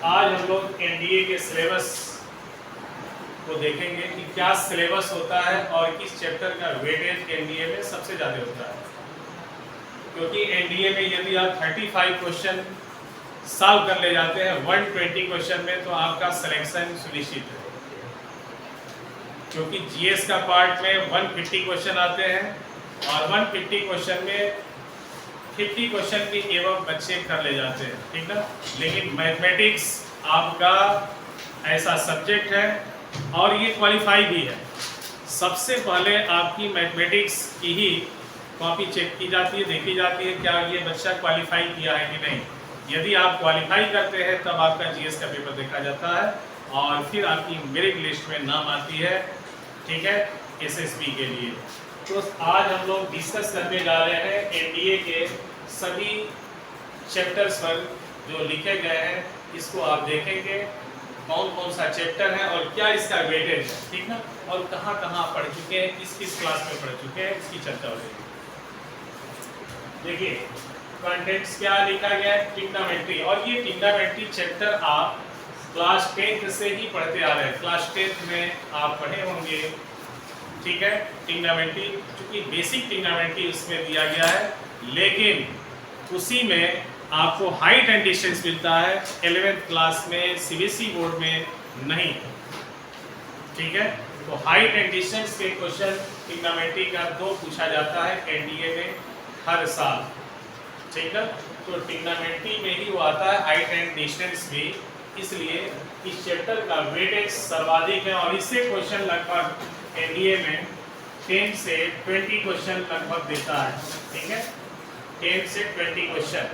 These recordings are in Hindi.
आज हम लोग एनडीए के सिलेबस को देखेंगे कि क्या सिलेबस होता है और किस चैप्टर का वेटेज एनडीए में सबसे ज़्यादा होता है। क्योंकि एनडीए में यदि आप 35 क्वेश्चन सॉल्व कर ले जाते हैं 120 क्वेश्चन में, तो आपका सिलेक्शन सुनिश्चित है। क्योंकि जीएस का पार्ट में 150 क्वेश्चन आते हैं और 150 क्वेश्चन में 50 क्वेश्चन भी एवं बच्चे कर ले जाते हैं, ठीक ना। लेकिन मैथमेटिक्स आपका ऐसा सब्जेक्ट है और ये क्वालिफाई भी है। सबसे पहले आपकी मैथमेटिक्स की ही कॉपी चेक की जाती है, देखी जाती है क्या ये बच्चा क्वालिफाई किया है कि नहीं। यदि आप क्वालिफाई करते हैं तब आपका जीएस का पेपर देखा जाता है और फिर आपकी मेरिट लिस्ट में नाम आती है, ठीक है, एसएसबी के लिए। तो आज हम लोग डिस्कस करने जा रहे हैं एनडीए के सभी चैप्टर्स पर जो लिखे गए हैं, इसको आप देखेंगे कौन कौन सा चैप्टर है और क्या इसका वेटेज है, ठीक ना, और कहाँ कहाँ पढ़ चुके हैं, किस किस क्लास में पढ़ चुके हैं, इसकी चर्चा हो रही है। देखिए कंटेंट्स क्या लिखा गया है, ट्रिग्नोमेट्री। और ये ट्रिग्नोमेट्री चैप्टर आप क्लास 10th से ही पढ़ते आ रहे हैं। क्लास 10th में आप पढ़े होंगे, ठीक है, ट्रिग्नोमेट्री, क्योंकि बेसिक ट्रिग्नोमेट्री उसमें दिया गया है, लेकिन उसी में आपको हाइट एंड डिस्टेंस मिलता है 11th क्लास में सीबीएसई बोर्ड में नहीं, ठीक है। तो हाइट एंड डिस्टेंस के क्वेश्चन ट्रिग्नोमेट्री का 2 पूछा जाता है एनडीए में हर साल, ठीक है। तो ट्रिग्नोमेट्री में ही वो आता है हाइट एंड डिस्टेंस भी, इसलिए इस चैप्टर का वेटेज सर्वाधिक है और इससे क्वेश्चन लगभग एनडीए में 10 से 20 क्वेश्चन लगभग देता है, ठीक है, 10 से 20 क्वेश्चन।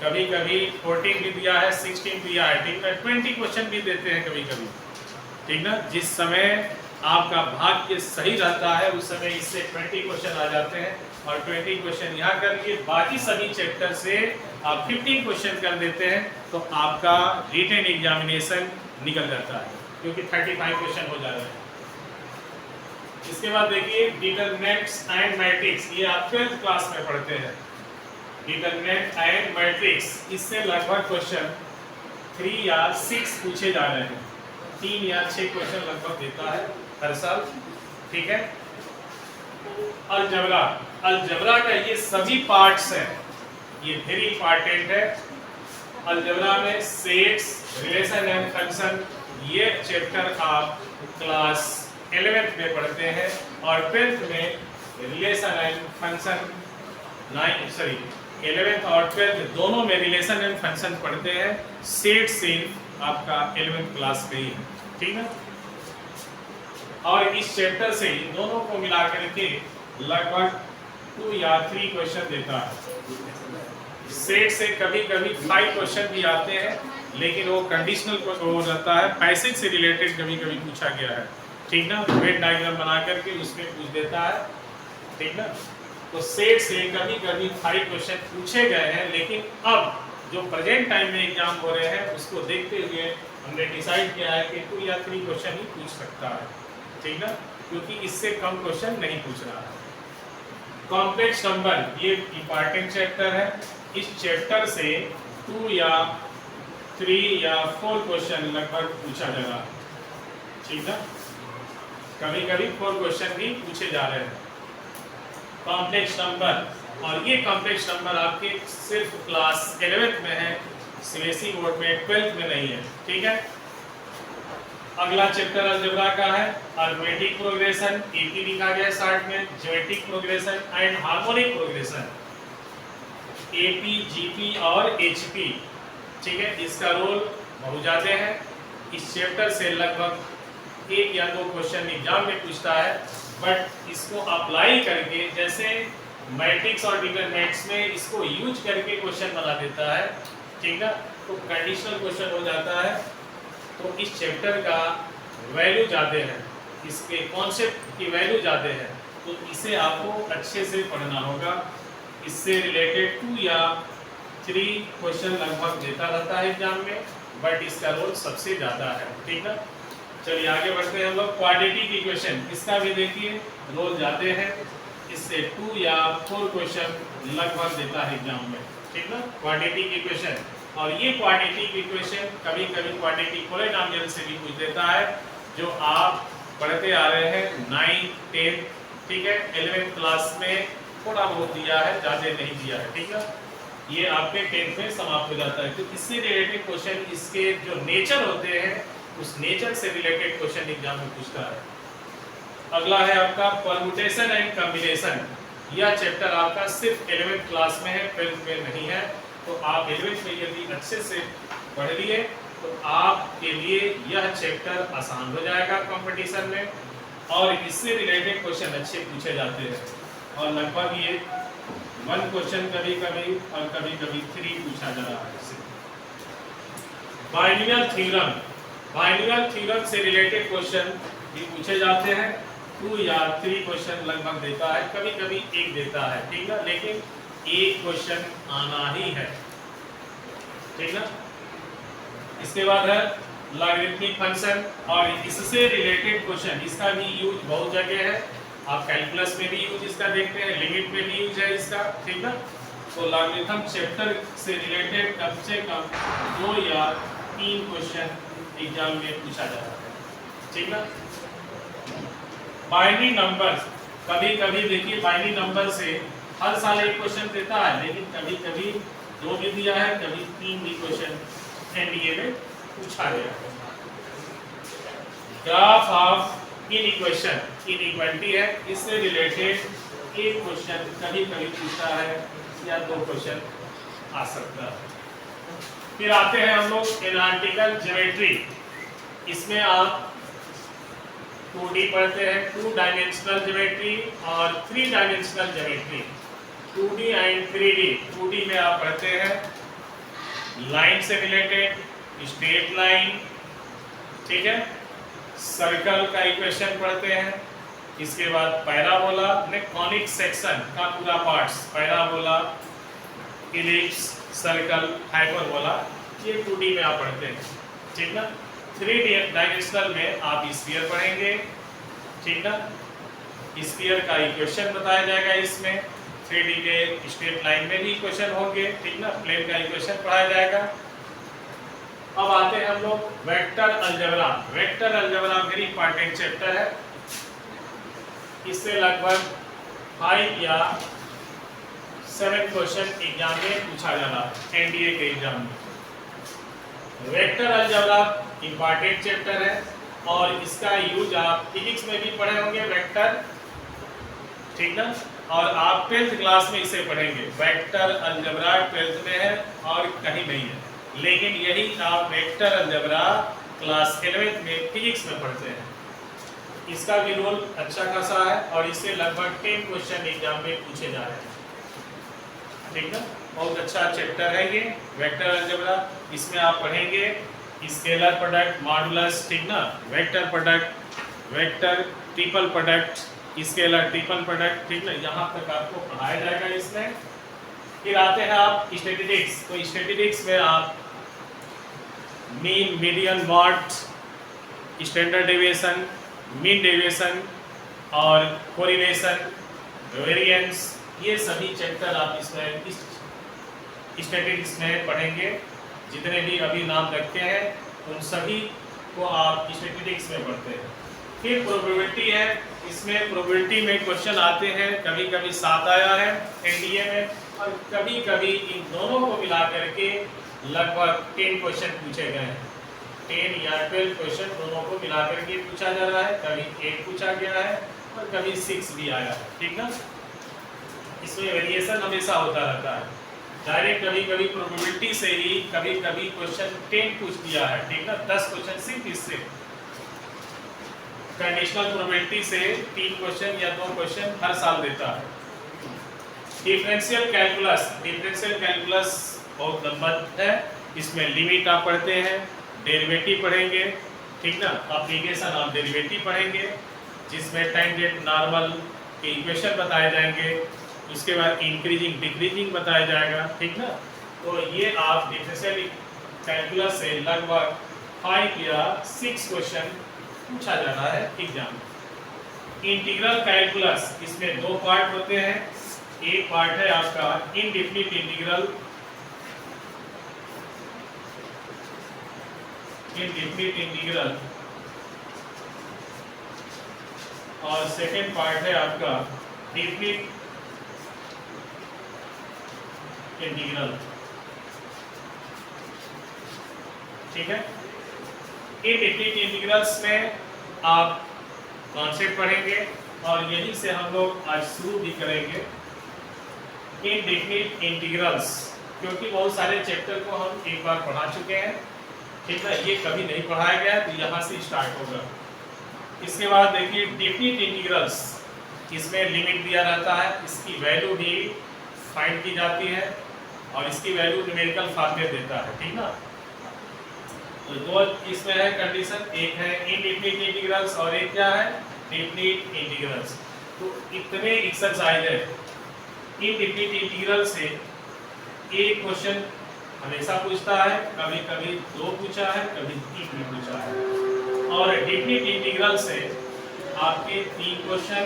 कभी कभी 14 भी दिया है, 16 दिया है, ठीक है, 20 क्वेश्चन भी देते हैं कभी कभी, ठीक ना। जिस समय आपका भाग्य सही रहता है उस समय इससे 20 क्वेश्चन आ जाते हैं और 20 क्वेश्चन यहाँ करके बाकी सभी चैप्टर से आप 15 क्वेश्चन कर देते हैं, तो आपका रिटन एग्जामिनेशन निकल जाता है, क्योंकि 35 क्वेश्चन हो जा रहे हैं। इसके बाद देखिए डिटरमिनेंट्स एंड मैट्रिक्स, ये आप 12th क्लास में पढ़ते हैं। डिटरमिनेंट एंड मैट्रिक्स, इससे लगभग क्वेश्चन 3 या 6 पूछे जा रहे हैं, 3 या 6 क्वेश्चन लगभग देता है हर साल, ठीक है। अलजेब्रा, अलजेब्रा का ये सभी पार्ट्स हैं, ये वेरी इंपॉर्टेंट है। अलजेब्रा में सेट्स, रिलेशन एंड फंक्शन, ये चैप्टर आप क्लास 11th में पढ़ते हैं और 12th में रिलेशन एंड फंक्शन 11th और 12th दोनों में रिलेशन एंड फंक्शन पढ़ते हैं। सेट सिर्फ आपका 11th क्लास में ही है, ठीक है। और इस चैप्टर से दोनों को मिला करके लगभग 2 या 3 क्वेश्चन देता है। सेट से कभी कभी 5 क्वेश्चन भी आते हैं, लेकिन वो कंडीशनल हो जाता है, पैसेज से रिलेटेड कभी कभी पूछा गया है, ठीक ना, वेट डायग्राम बना करके उसमें पूछ देता है, ठीक ना। तो सेट से कभी कभी 5 क्वेश्चन पूछे गए हैं, लेकिन अब जो प्रेजेंट टाइम में एग्जाम हो रहे हैं उसको देखते हुए हमने डिसाइड किया है कि 2 या 3 क्वेश्चन ही पूछ सकता है, ठीक ना, क्योंकि इससे कम क्वेश्चन नहीं पूछ रहा है। कॉम्प्लेक्स नंबर, ये इंपॉर्टेंट चैप्टर है। इस चैप्टर से 2 या 3 या 4 क्वेश्चन लगभग पूछा जा रहा है, ठीक है, कभी कभी 4 क्वेश्चन भी पूछे जा रहे हैं कॉम्प्लेक्स नंबर। और ये कॉम्प्लेक्स नंबर आपके सिर्फ क्लास 11th में है, सीबीएसई बोर्ड में 12th में नहीं है, ठीक है। अगला चैप्टर अलजेब्रा का है अरिथमेटिक प्रोग्रेशन, एपी लिखा गया है शॉर्ट में, geometric progression and harmonic progression, AP, GP और एचपी, ठीक है। इसका रोल बहुत ज़्यादा है। इस चैप्टर से लगभग 1 या 2 क्वेश्चन एग्जाम में पूछता है, बट इसको अप्लाई करके, जैसे मैट्रिक्स और डिटरमिनेंट्स में इसको यूज करके क्वेश्चन बना देता है, ठीक है, तो कंडीशनल क्वेश्चन हो जाता है। तो इस चैप्टर का वैल्यू ज़्यादा है, इसके कॉन्सेप्ट की वैल्यू ज़्यादा है, तो इसे आपको अच्छे से पढ़ना होगा। इससे रिलेटेड 2 या 3 क्वेश्चन लगभग देता रहता है एग्जाम में, बट इसका रोल सबसे ज़्यादा है, ठीक है। चलिए आगे बढ़ते हैं हम लोग। क्वाड्रेटिक इक्वेशन, इसका भी देखिए रोल ज़्यादा है, इससे 2 या 4 क्वेश्चन लगभग देता है एग्जाम में, ठीक ना। क्वाड्रेटिक इक्वेशन और ये क्वाड्रेटिक इक्वेशन कभी कभी क्वाड्रेटिक पॉलिनॉमियल से भी पूछ देता है, जो आप पढ़ते आ रहे हैं 9th 10th, ठीक है, 11th क्लास में थोड़ा बहुत दिया है, ज़्यादा नहीं दिया है, ठीक है। ये आपके 10th में समाप्त हो जाता है। तो इससे रिलेटेड क्वेश्चन, इसके जो नेचर होते हैं उस नेचर से रिलेटेड क्वेश्चन एग्जाम में पूछता है। अगला है आपका परम्यूटेशन एंड कॉम्बिनेशन। यह चैप्टर आपका सिर्फ 11th क्लास में है, 12th में नहीं है। तो आप 11th में यदि अच्छे से पढ़ लिए तो आपके लिए यह चैप्टर आसान हो जाएगा कंपटीशन में, और इससे रिलेटेड क्वेश्चन अच्छे पूछे जाते हैं। और लगभग ये 1 क्वेश्चन कभी कभी और कभी कभी 3 पूछा जा रहा है इससे। बाइनोमियल थ्योरम, बाइनोमियल थ्योरम से रिलेटेड क्वेश्चन भी पूछे जाते हैं। 2 या 3 क्वेश्चन लगभग देता है, कभी कभी 1 देता है, ठीक है, लेकिन 1 क्वेश्चन आना ही है, ठीक ना। इसके बाद है लॉगरिथमिक फंक्शन, और इससे रिलेटेड क्वेश्चन, इसका भी यूज बहुत जगह है। आप कैलकुलस में भी यूज इसका देखते हैं, लिमिट में भी यूज है इसका, ठीक ना। तो लॉगरिथम चैप्टर से रिलेटेड कम से कम 2 या 3 क्वेश्चन एग्जाम में पूछा जा रहा है, ठीक ना। बाइनरी नंबर्स, कभी कभी देखिए बाइनरी नंबर से हर साल 1 क्वेश्चन देता है, लेकिन कभी कभी 2 भी दिया है, कभी 3 भी क्वेश्चन एनडीए में पूछा गया है। ग्राफ ऑफ इनइक्वेशन, इनइक्वालिटी है, इससे रिलेटेड 1 क्वेश्चन कभी कभी पूछा है या 2 क्वेश्चन आ सकता है। फिर आते हैं हम लोग एनालिटिकल ज्योमेट्री। इसमें आप 2D पढ़ते हैं, 2 डायमेंशनल ज्योमेट्री और 3 dimensional geometry, 2D and 3D। 2D में आप पढ़ते हैं लाइन से रिलेटेड, स्ट्रेट लाइन, ठीक है, सर्कल का इक्वेशन पढ़ते हैं। इसके बाद पैराबोला ने कॉनिक सेक्शन का पूरा parts, parabola, ellipse, circle, hyperbola, ये 2D में आप पढ़ते हैं, ठीक ना। 3 डायमेंशनल में आप स्फीयर पढ़ेंगे, ठीक ना। स्फीयर का इक्वेशन बताया जाएगा इसमें। 3D के स्ट्रेट लाइन में भी इक्वेशन होंगे, ठीक ना, प्लेन का इक्वेशन पढ़ाया जाएगा। अब आते हैं हम लोग vector algebra. Vector algebra very important chapter है। इससे लगभग 5 या 7 क्वेश्चन एग्जाम में पूछा जा रहा है, एनडीए के एग्जाम में। वेक्टर अलजेब्रा इंपॉर्टेंट चैप्टर है, और इसका यूज आप फिजिक्स में भी पढ़े होंगे वेक्टर, ठीक ना, और आप 12th क्लास में इसे पढ़ेंगे। वेक्टर अलजेब्रा 12th में है और कहीं नहीं है, लेकिन यही आप वेक्टर अलजेब्रा क्लास 11th में फिजिक्स में पढ़ते हैं। इसका भी रोल अच्छा खासा है, और इससे लगभग 10 क्वेश्चन एग्जाम में पूछे जा रहे हैं, ठीक ना। बहुत अच्छा चैप्टर है ये वेक्टर अलजेब्रा। इसमें आप पढ़ेंगे स्केलर प्रोडक्ट, मॉडुलस, ठीक ना, vector product, vector triple product, scalar triple product, ठीक ना, यहाँ तक आपको पढ़ाया जाएगा इसमें। फिर आते हैं आप स्टैटिस्टिक्स। तो स्टैटिस्टिक्स में आप mean, median, mod, standard deviation, mean deviation और कोरिलेशन, वेरिएंस, ये सभी चैप्टर आप इसमें स्टैटिस्टिक्स में पढ़ेंगे। जितने भी अभी नाम रखे हैं उन सभी को आप स्टैटिस्टिक्स में पढ़ते हैं। फिर प्रोबेबिलिटी है। इसमें प्रोबेबिलिटी में क्वेश्चन आते हैं, कभी कभी 7 आया है एनडीए में, और कभी कभी इन दोनों को मिला करके लगभग 10 क्वेश्चन पूछे गए हैं। 10 या 12 क्वेश्चन दोनों को मिला करके पूछा जा रहा है। कभी 8 पूछा गया है और कभी 6 भी आया है, ठीक ना। इसमें वेरिएशन हमेशा होता रहता है। डायरेक्ट कभी कभी प्रोबेबिलिटी से ही कभी कभी क्वेश्चन 10 पूछ दिया है, ठीक ना, 10 क्वेश्चन सिर्फ इससे। कंडीशनल प्रोबेबिलिटी से 3 क्वेश्चन या 2 क्वेश्चन हर साल देता है। डिफरेंशियल कैलकुलस, डिफरेंशियल कैलकुलस बहुत लंबा है। इसमें लिमिट आप पढ़ते हैं, डेरिवेटिव पढ़ेंगे, ठीक ना, एप्लीकेशन आप डेरिवेटिव पढ़ेंगे, जिसमें टेंजेंट नॉर्मल के इक्वेशन बताए जाएंगे। उसके बाद इंक्रीजिंग डिक्रीजिंग बताया जाएगा, ठीक ना। तो ये आप डिफरेंशियल कैलकुलस से लगभग 5 या 6 क्वेश्चन पूछा जा रहा है एग्जाम में। इंटीग्रल कैलकुलस, इसमें 2 पार्ट होते हैं। एक पार्ट है आपका इनडेफिनिट इंटीग्रल, इनडेफिनिट इंटीग्रल और सेकेंड पार्ट है आपका डेफिनिट इंटीग्रल। ठीक है, इनडेफिनिट इंटीग्रल्स में आप कॉन्सेप्ट पढ़ेंगे और यहीं से हम लोग आज शुरू भी करेंगे इनडेफिनिट इंटीग्रल्स, क्योंकि बहुत सारे चैप्टर को हम एक बार पढ़ा चुके हैं। ठीक है, ये कभी नहीं पढ़ाया गया तो यहाँ से स्टार्ट होगा। इसके बाद देखिए डेफिनिट इंटीग्रल्स, इसमें लिमिट दिया रहता है, इसकी वैल्यू भी फाइंड की जाती है और इसकी वैल्यू न्यूमेरिकल फॉर्म में देता है। ठीक ना, तो दो इसमें है कंडीशन, एक है इनडेफिनिट इंटीग्रल्स और एक क्या है डेफिनिट इंटीग्रल्स। तो इतने एक्सरसाइज है इनडेफिनिट इंटीग्रल से एक क्वेश्चन हमेशा पूछता है, कभी कभी 2 पूछा है, कभी 3 भी पूछा है। और डेफिनिट इंटीग्रल से आपके 3 क्वेश्चन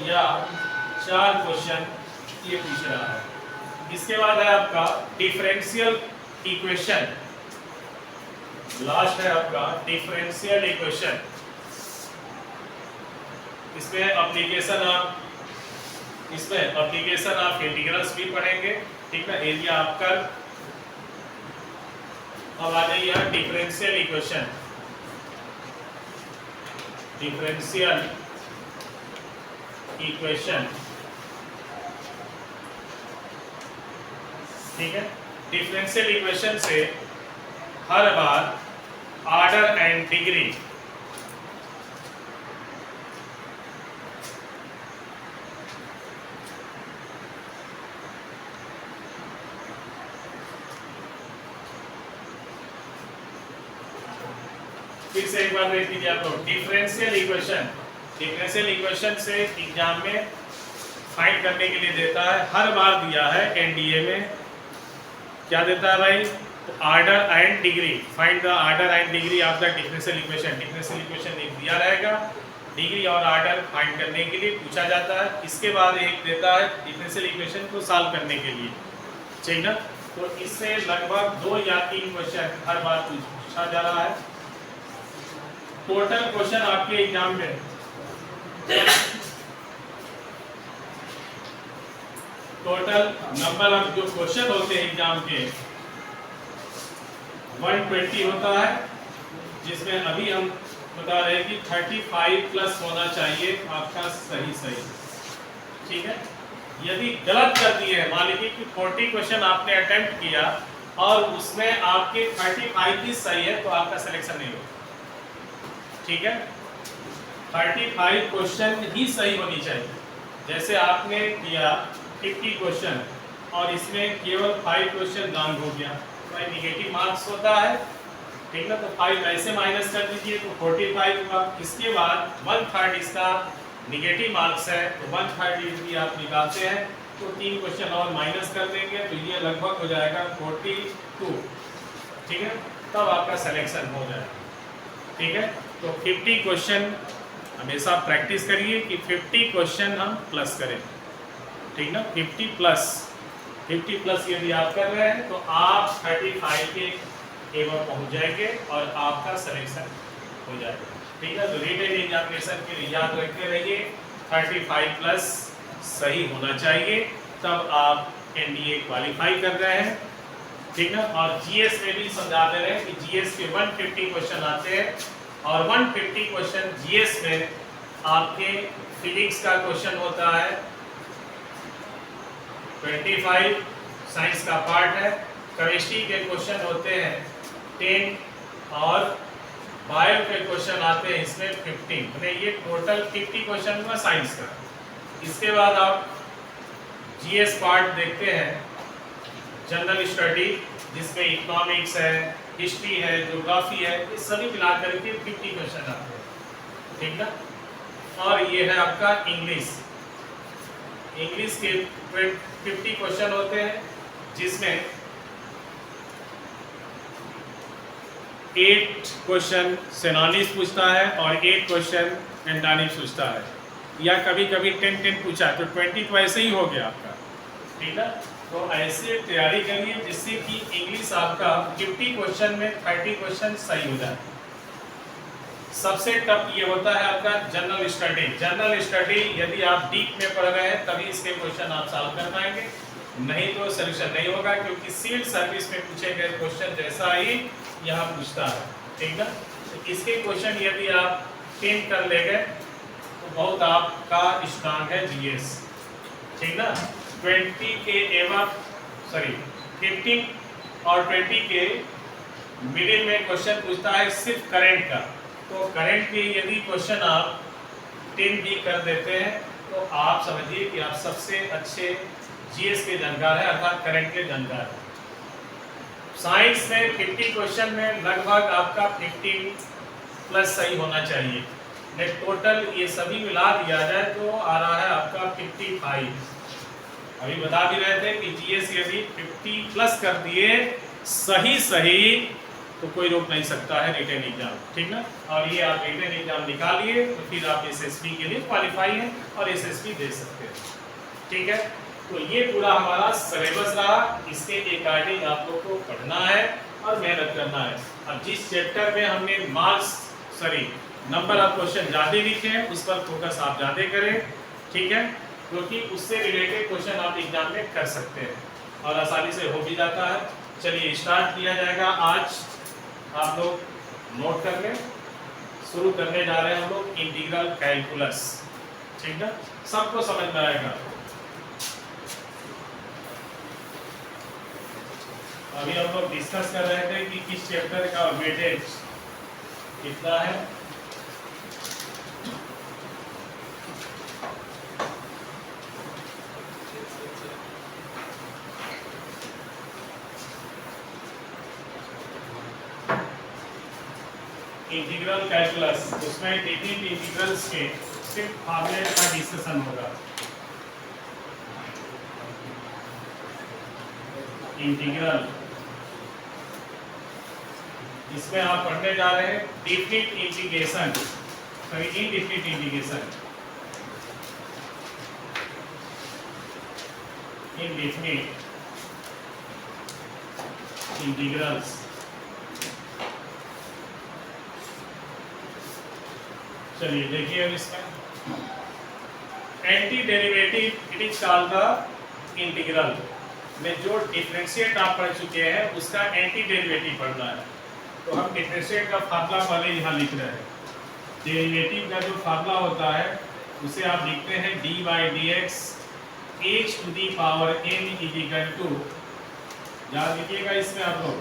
या 4 क्वेश्चन ये पूछ रहा है। इसके बाद है आपका डिफरेंशियल इक्वेशन, लास्ट है आपका डिफरेंशियल इक्वेशन। इसमें एप्लीकेशन आप इंटीग्रल्स भी पढ़ेंगे। ठीक है, एरिया आपका अब आ जाइए यहाँ डिफरेंशियल इक्वेशन। डिफरेंशियल इक्वेशन, ठीक है, डिफरेंशियल इक्वेशन से हर बार ऑर्डर एंड डिग्री फिर से एक बार देख लीजिए आप लोग। डिफरेंशियल इक्वेशन से एग्जाम में फाइंड करने के लिए देता है, हर बार दिया है एनडीए में। क्या देता है भाई? Order and degree, find the order and degree of the differential equation. Differential equation एक दिया रहेगा, डिग्री और ऑर्डर फाइंड करने के लिए पूछा जाता है। इसके बाद एक देता है डिफरेंशियल इक्वेशन को सॉल्व करने के लिए, ठीक ना। तो इससे लगभग 2 या 3 क्वेश्चन हर बार पूछा जा रहा है। टोटल क्वेश्चन आपके एग्जाम में टोटल नंबर ऑफ जो क्वेश्चन होते हैं एग्जाम के 120 होता है, जिसमें अभी हम बता रहे हैं कि 35 प्लस होना चाहिए आपका सही। ठीक है, यदि गलत कर दिए हैं, मान लीजिए कि 40 क्वेश्चन आपने अटेम्प्ट किया और उसमें आपके 35 ही सही है तो आपका सिलेक्शन नहीं होगा। ठीक है, 35 क्वेश्चन ही सही होनी चाहिए। जैसे आपने किया 50 क्वेश्चन और इसमें केवल 5 क्वेश्चन रॉन्ग हो गया, तो निगेटिव मार्क्स होता है। ठीक ना, तो 5 ऐसे माइनस कर दीजिए तो 45 हुआ। इसके बाद 1/3 इसका निगेटिव मार्क्स है, तो 1/3 यदि आप निकालते हैं तो 3 क्वेश्चन और माइनस कर देंगे तो ये लगभग हो जाएगा 42। ठीक है, तब आपका सिलेक्शन हो जाएगा। ठीक है, तो 50 क्वेश्चन हमेशा प्रैक्टिस करिए कि 50 क्वेश्चन हम प्लस करें। ठीक ना, 50 प्लस यदि आप कर रहे हैं तो आप 35 के एवं पहुंच जाएंगे और आपका सिलेक्शन हो जाएगा। ठीक है, तो रिटन एग्जामिनेशन के लिए याद रखते रहिए 35 प्लस सही होना चाहिए, तब आप एनडीए क्वालिफाई कर रहे हैं। ठीक है, और जीएस में भी समझा दे रहे हैं कि जीएस के 150 क्वेश्चन आते हैं और 150 क्वेश्चन जीएस में आपके फिजिक्स का क्वेश्चन होता है 25, साइंस का पार्ट है, केमिस्ट्री के क्वेश्चन होते हैं 10 और बायो के क्वेश्चन आते हैं इसमें 15। मतलब ये टोटल 50 क्वेश्चन हुआ साइंस का। इसके बाद आप जीएस पार्ट देखते हैं, जनरल स्टडी जिसमें इकोनॉमिक्स है, हिस्ट्री है, ज्योग्राफी है, ये सभी मिलाकर के 50 क्वेश्चन आते हैं। ठीक ना, और ये है आपका इंग्लिश के 50 क्वेश्चन होते हैं, जिसमें 8 क्वेश्चन सिनोनिम्स पूछता है और 8 क्वेश्चन एंटोनिम्स पूछता है, या कभी कभी 10 पूछा तो 20 तो ऐसे ही हो गया आपका। ठीक है, तो ऐसे तैयारी करिए जिससे कि इंग्लिश आपका 50 क्वेश्चन में 30 क्वेश्चन सही हो जाए। सबसे टफ ये होता है आपका जनरल स्टडी। जनरल स्टडी यदि आप डीप में पढ़ रहे हैं तभी इसके क्वेश्चन आप सॉल्व कर पाएंगे, नहीं तो सोल्यूशन नहीं होगा, क्योंकि सिविल सर्विस में पूछे गए क्वेश्चन जैसा ही यहाँ पूछता है, ठीक ना। तो इसके क्वेश्चन यदि आप 10 कर ले गए तो बहुत आपका स्ट्रांग है जीएस, ठीक ना। 20 के एवं 15 और 20 के मिडिल में क्वेश्चन पूछता है सिर्फ करंट का, तो करंट के यदि क्वेश्चन आप 10 भी कर देते हैं तो आप समझिए कि आप सबसे अच्छे जीएस के जानकार हैं, अर्थात करंट के जानकार हैं। साइंस में 50 क्वेश्चन में लगभग आपका 15 प्लस सही होना चाहिए। नेट टोटल ये सभी मिला दिया जाए तो आ रहा है आपका 55। अभी बता भी रहे थे कि जीएस यदि 50 प्लस कर दिए सही तो कोई रोक नहीं सकता है रिटन एग्जाम, ठीक ना। और ये आप रिटन एग्जाम निकालिए तो फिर आप एसएसबी के लिए क्वालिफाई हैं और एसएसबी दे सकते हैं, ठीक है। तो ये पूरा हमारा सिलेबस रहा, इसके अकॉर्डिंग आप लोग को पढ़ना है और मेहनत करना है। अब जिस चैप्टर में हमने नंबर ऑफ क्वेश्चन ज़्यादा लिखे हैं उस पर फोकस आप ज़्यादा करें, ठीक है, क्योंकि उससे रिलेटेड क्वेश्चन आप एग्जाम में कर सकते हैं और आसानी से हो भी जाता है। चलिए स्टार्ट किया जाएगा। आज आप लोग नोट कर लें, शुरू करने जा रहे हैं हम लोग इंटीग्रल कैलकुलस, ठीक है, सबको समझ में आएगा। अभी हम लोग डिस्कस कर रहे थे कि किस चैप्टर का वेटेज कितना है। इंटीग्रल कैलकुलस, उसमें डिफरेंट इंटीग्रल्स के सिर्फ फार्मूले का डिस्कशन होगा। इंटीग्रल, इसमें आप पढ़ने जा रहे हैं different integration, indifferent integration, indifferent integrals. चलिए देखिए अब इसमें anti derivative it is called the integral में जो डिफरेंशिएट आप पढ़ चुके हैं उसका एंटी डेरिवेटिव पढ़ना है। तो हम डिफरेंशिएट का फार्मूला पहले यहाँ लिख रहे हैं। डेरिवेटिव का जो फार्मूला होता है उसे आप लिखते हैं d by d x h to the power n is equal to, याद लिखिएगा इसमें आप लोग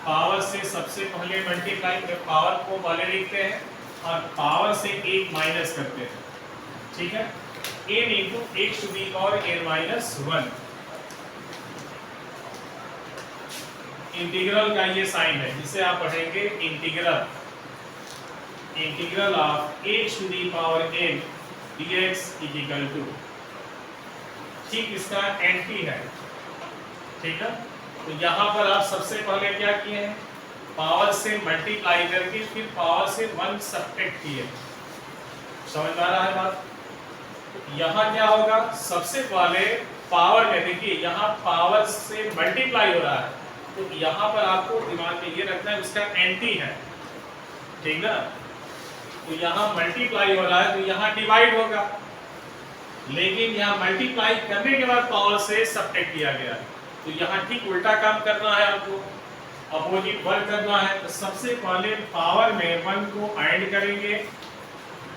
पावर से सबसे पहले मल्टीप्लाई में पावर को पहले लिखते हैं और पावर से एक माइनस करते हैं, ठीक है, n into x to the power n minus 1। Integral का ये साइन है जिसे आप पढ़ेंगे integral of x to the power n dx is equal to, ठीक, इसका एंटी है, ठीक है। तो यहाँ पर आप सबसे पहले क्या किए हैं, पावर से मल्टीप्लाई करके फिर पावर से 1 सब्ट्रैक्ट किए। समझ में आ रहा है बात। यहाँ क्या होगा, सबसे पहले पावर में देखिए यहाँ पावर से मल्टीप्लाई हो रहा है तो यहाँ पर आपको दिमाग में ये रखना है उसका एंटी है, ठीक ना। तो यहाँ मल्टीप्लाई हो रहा है तो यहाँ डिवाइड होगा, लेकिन यहाँ मल्टीप्लाई करने के बाद पावर से सब्ट्रैक्ट किया गया तो यहाँ ठीक उल्टा काम करना है, आपको अपोजिट वर्क करना है। तो सबसे पहले पावर में 1 को ऐड करेंगे,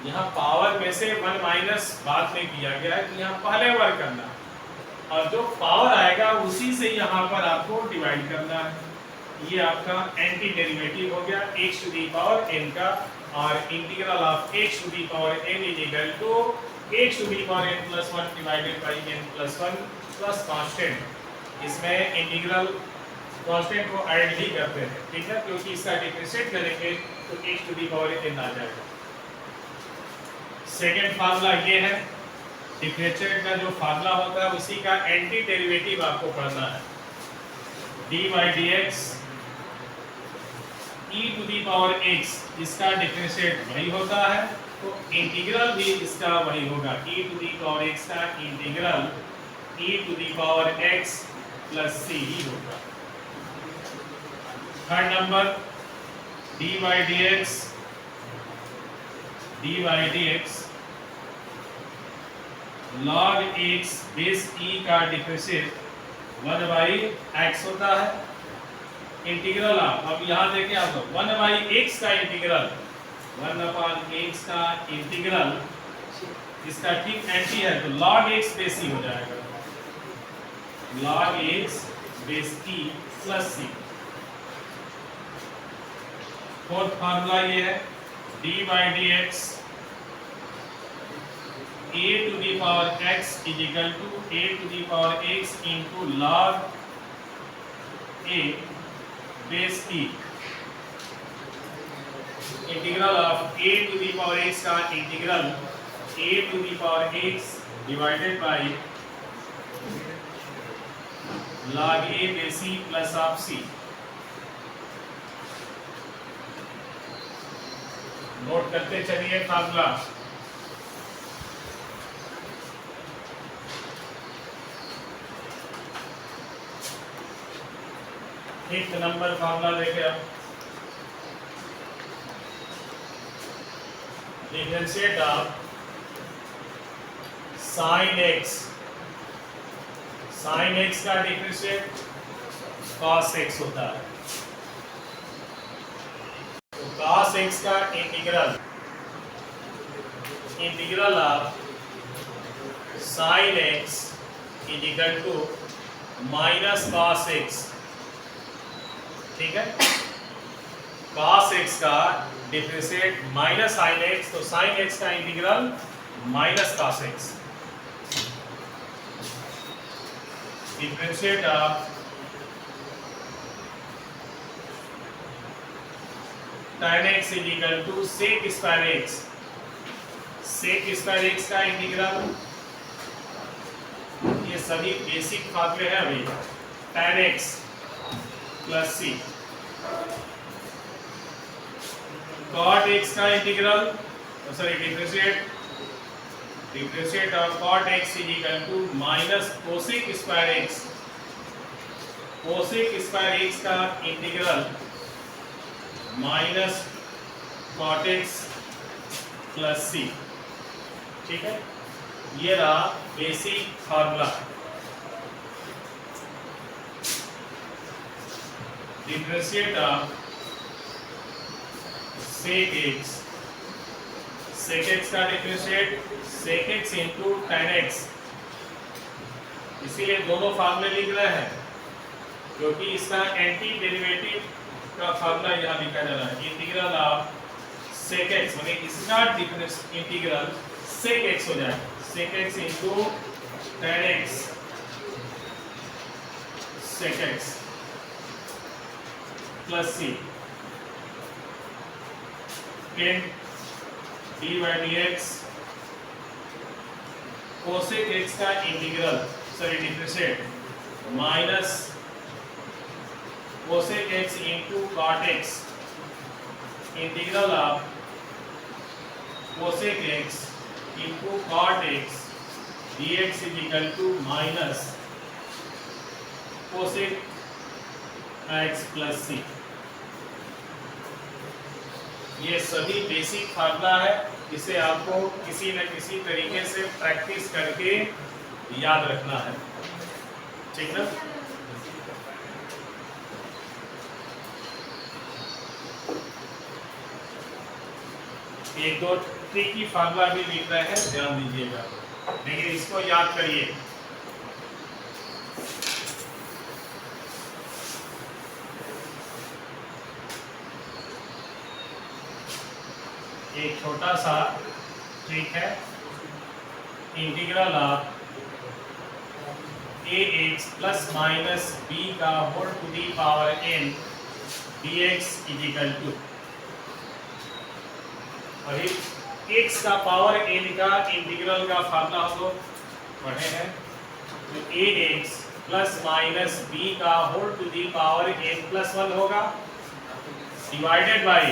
यहाँ पावर में से 1 माइनस बाद में किया गया है तो यहाँ पहले वर्क करना है और जो पावर आएगा उसी से यहाँ पर आपको डिवाइड करना है। ये आपका एंटी डेरिवेटिव हो गया x to the power n का, और integral of x to the power n is equal to x to the power n plus 1 divided by n plus 1 plus constant. इसमें इंटीग्रल कांस्टेंट को ऐड ही करते हैं, ठीक है, क्योंकि इसका डिफरेंशिएट करेंगे तो x to the power n आ जाएगा। सेकेंड फार्मूला ये है, डिफरेंशिएट का जो फार्मूला होता है उसी का एंटी डेरिवेटिव आपको पढ़ना है। D by d x e to the power x, इसका डिफरेंशिएट वही होता है तो इंटीग्रल भी इसका वही होगा, e to the power x का integral e to the power x plus c ही होगा। Third number dy dx log x base e का डिफरेंशिएट 1 बाई x होता है। इंटीग्रल अब यहाँ देखें आप 1 बाई x का इंटीग्रल 1 अपॉन x का इंटीग्रल इसका ठीक एंटी है तो log x बेस e हो जाएगा, log x base e plus c। Fourth formula ये है dy dx a to the power x is equal to a to the power x into log a base e। Integral of a to the power x का integral a to the power x divided by log a base e plus of c। Note करते चलिए फार्मूला। एक नंबर फार्मूला देखे अब डिफरेंशिएट ऑफ sin x का डिफरेंशिएट cos x होता है तो cos x का integral of sin x is equal to minus cos x। ठीक है, cos x का डिफरेंशिएट माइनस sin x तो sin x का integral minus cos x। Differentiate of tan x is equal to sec square x, sec square x का इंटीग्रल, ये सभी बेसिक फार्मूले हैं अभी, tan x plus c। cot x का integral sorry differentiate of cot x is equal to minus cosec square x, cosec square x का integral minus cot x plus c। ठीक है, ये रहा basic formula. Differentiate of sec x का differentiate sec x into tan x, इसीलिए दोनों फार्मूले लिख रहे हैं क्योंकि इसका एंटी डेरिवेटिव का फार्मूला यहाँ लिखा जा रहा है। इंटीग्रल ऑफ sec x माने इसका डिफरेंस इंटीग्रल sec x हो जाएगा, sec x into tan x sec x plus c। then dy dx cosec x का integral sorry differentiate minus cosec x into cot x integral of cosec x into cot x dx is equal to minus cosec x plus c। ये सभी बेसिक फार्मूला है, इसे आपको किसी न किसी तरीके से प्रैक्टिस करके याद रखना है। ठीक ना, एक दो ट्रिकी फार्मूला भी लिख रहे हैं, ध्यान दीजिएगा, लेकिन इसको याद करिए। एक छोटा सा ट्रिक है, integral of ax plus minus b का whole to the power n dx is equal to, अभी x का पावर n का इंटीग्रल का फार्मूला हम लोग पढ़े हैं, तो ax प्लस माइनस b का whole to the power n plus 1 होगा डिवाइडेड बाई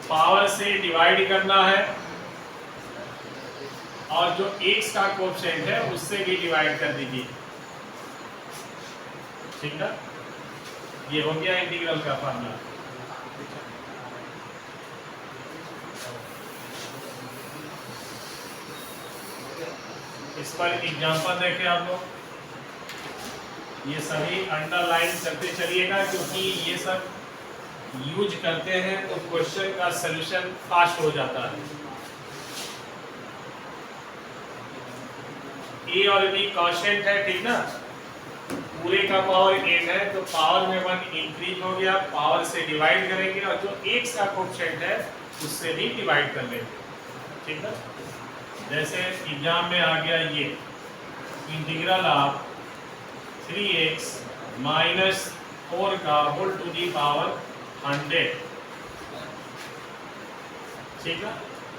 पावर से डिवाइड करना है और जो x का कोएफिशिएंट है उससे भी डिवाइड कर दीजिए। ठीक है, ये हो गया इंटीग्रल का फॉर्मूला। इस पर एग्जांपल देखें आप लोग, ये सभी अंडरलाइन करते चलिएगा क्योंकि ये सब यूज करते हैं तो क्वेश्चन का सलूशन फास्ट हो जाता है। ए और बी कांस्टेंट है, ठीक ना, पूरे का पावर 8 है तो पावर में 1 इंक्रीज हो गया, पावर से डिवाइड करेंगे और जो x का कोएफिशिएंट है उससे भी डिवाइड कर लेंगे। ठीक है, जैसे एग्जाम में आ गया ये इंटीग्रल ऑफ 3x माइनस 4 का होल टू दी पावर 100। ठीक है,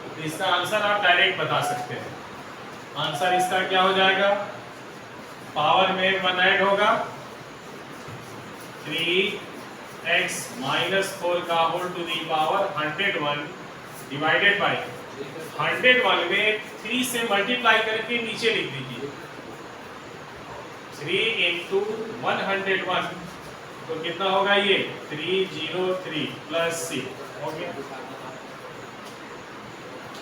तो इसका आंसर आप डायरेक्ट बता सकते हैं। आंसर इसका क्या हो जाएगा, पावर में 1 ऐड होगा, 3x माइनस 4 का whole to the power 101 divided by 101 में 3 से मल्टीप्लाई करके नीचे लिख दीजिए, 3 इंटू 101 तो कितना होगा ये 303 प्लस 6 हो गया।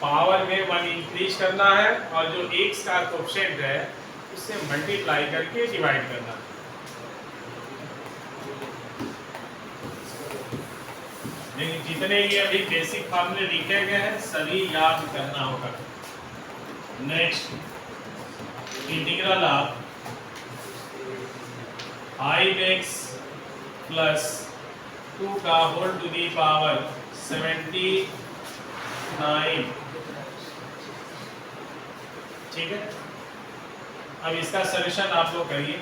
पावर में 1 इंक्रीज करना है और जो x का कोएफिशिएंट है उससे मल्टीप्लाई करके डिवाइड करना है। लेकिन जितने ये अभी बेसिक फॉर्मूले लिखे गए हैं सभी याद करना होगा। Next integral of 5x plus 2 का होल टू दी पावर 79। ठीक है, अब इसका सॉल्यूशन आप लोग करिए।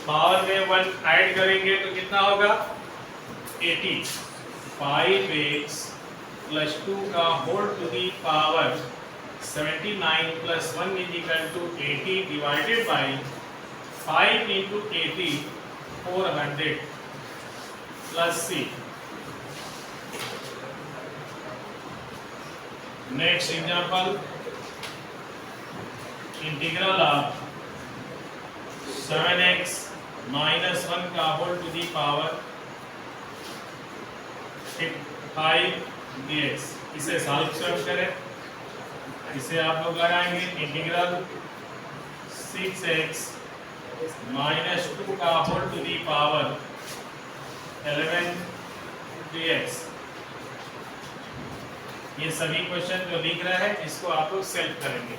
पावर में 1 ऐड करेंगे तो कितना होगा 80। 5x प्लस 2 का whole to the power 79 plus 1 is equal to 80 divided by 5 into 80 400 plus c। Next example integral of 7x minus 1 का whole to the power 5 dx। इसे सॉल्व करें, इसे आप लोग लगाएंगे इंटीग्रल 6x माइनस 2 का whole to the power 11 dx। ये सभी क्वेश्चन जो लिख रहे हैं इसको आप लोग सेल्फ करेंगे।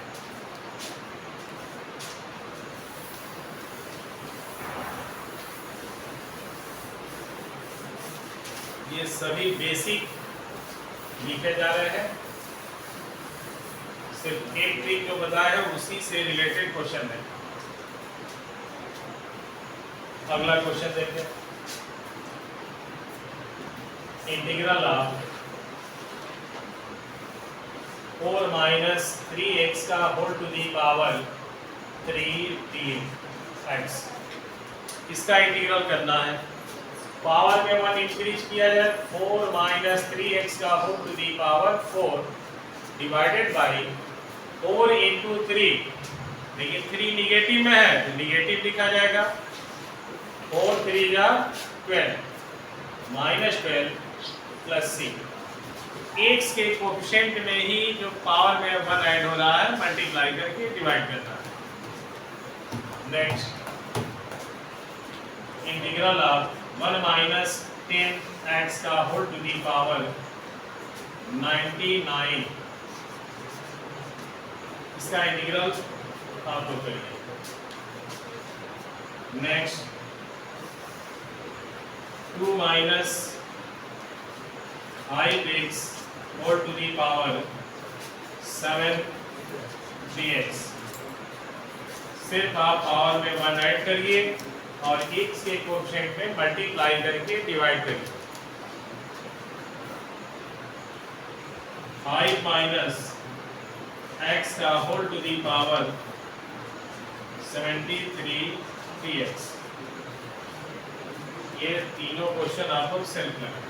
ये सभी बेसिक लिखे जा रहे हैं, सिर्फ एक ट्रिक जो बताया है उसी से रिलेटेड क्वेश्चन है। अगला क्वेश्चन देखते हैं। इंटीग्रल ऑफ 4 माइनस 3x का whole to the power 3x। इसका इंटीग्रल करना है। पावर में 1 इंक्रीज किया जाए, 4 माइनस 3x का whole to the power 4 divided by 4 into 3। लेकिन 3 निगेटिव में है तो निगेटिव लिखा जाएगा। 4 3 जा 12 माइनस 12 प्लस c। x के कोएफिशिएंट में ही जो पावर में 1 ऐड हो रहा है मल्टीप्लाई करके डिवाइड करना है। Next integral of 1 minus 10x का होल टू दी पावर 99। इसका इंटीग्रल आप लोग करिए। Next 2 minus 5x whole to the power 7 dx। सिर्फ आप पावर में 1 ऐड करिए और x के कोएफिशिएंट में मल्टीप्लाई करके डिवाइड करिए। 5 माइनस x का whole to the power 73 dx। ये तीनों क्वेश्चन आप लोग सेल्फ करें।